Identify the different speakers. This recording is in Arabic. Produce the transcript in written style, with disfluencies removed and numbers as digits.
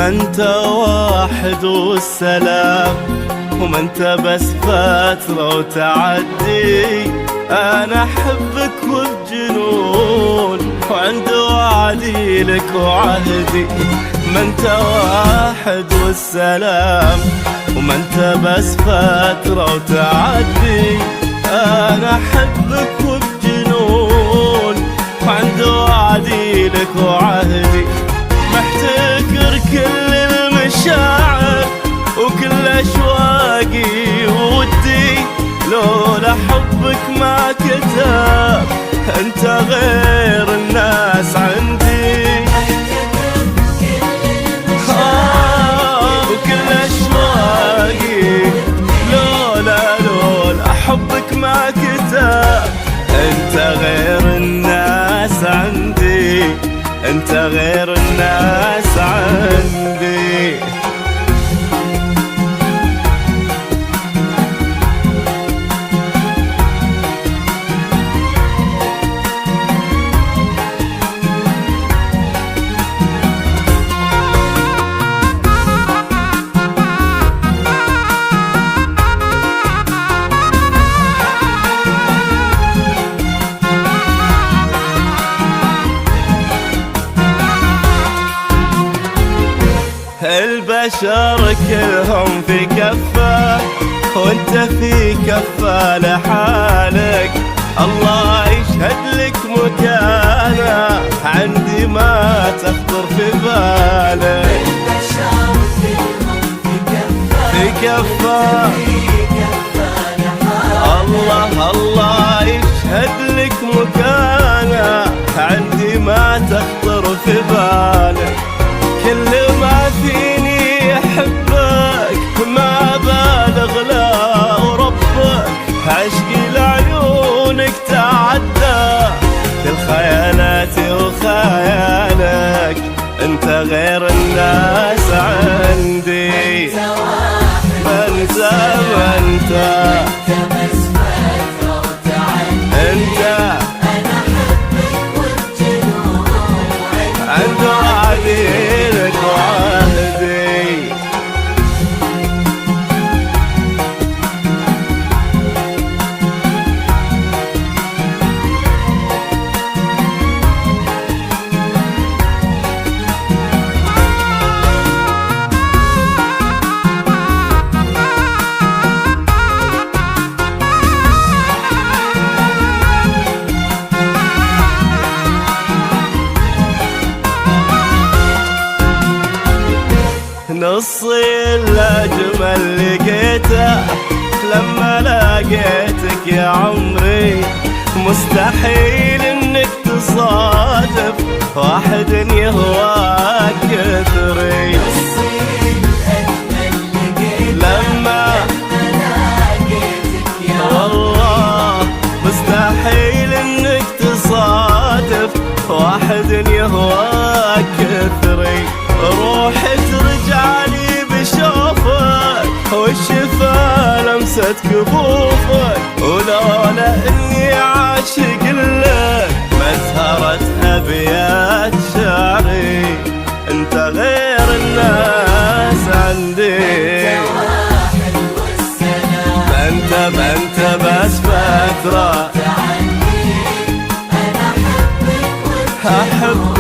Speaker 1: ما انت واحد والسلام، وما انت بس فترة وتعدي. انا احبك وبجنون، وعند وعدي لك وعهدي. ما انت واحد والسلام، وما انت بس فترة وتعدي. انا احبك وبجنون، وعند وعدي لك وعهدي. محتكر كل المشاعر وكل اشواقي وودي، لولا حبك ما كتب انت غير الناس عندي. وكل اشواقي لولا حبك ما كتب انت غير الناس عندي، انت غير الناس عندي. البشر كلهم في كفة، وانت في كفة لحالك. الله يشهد لك مكانه عندي ما تخطر في بالك.
Speaker 2: البشر كلهم في
Speaker 1: كفة الله يشهد لك مكانه عندي ما تخطر في بالك. كل ما فيني احبك ما بالغ لا وربك، عشقي لعيونك تعدى كل خيالاتي وخيالك. انت غير الناس عندي، انت
Speaker 2: بس فترة وتعدي.
Speaker 1: انت
Speaker 2: انا احبك وبجنون،
Speaker 1: عند وعدي لك وعهدي. نصي الأجمل لقيته لما لقيتك يا عمري. مستحيل انك تصادف واحد يهواك كثري.
Speaker 2: نصي الأجمل لقيته
Speaker 1: لما
Speaker 2: لقيتك يا
Speaker 1: والله مستحيل انك تصادف واحد يهواك كثري. روحي ترجع لي بشوفك، والشفا لمسة كفوفك. ولولا اني عاشق لك ما زهرت ابيات شعري. انت غير الناس عندي، انت بس فترة
Speaker 2: تعدي. انا احبك
Speaker 1: احب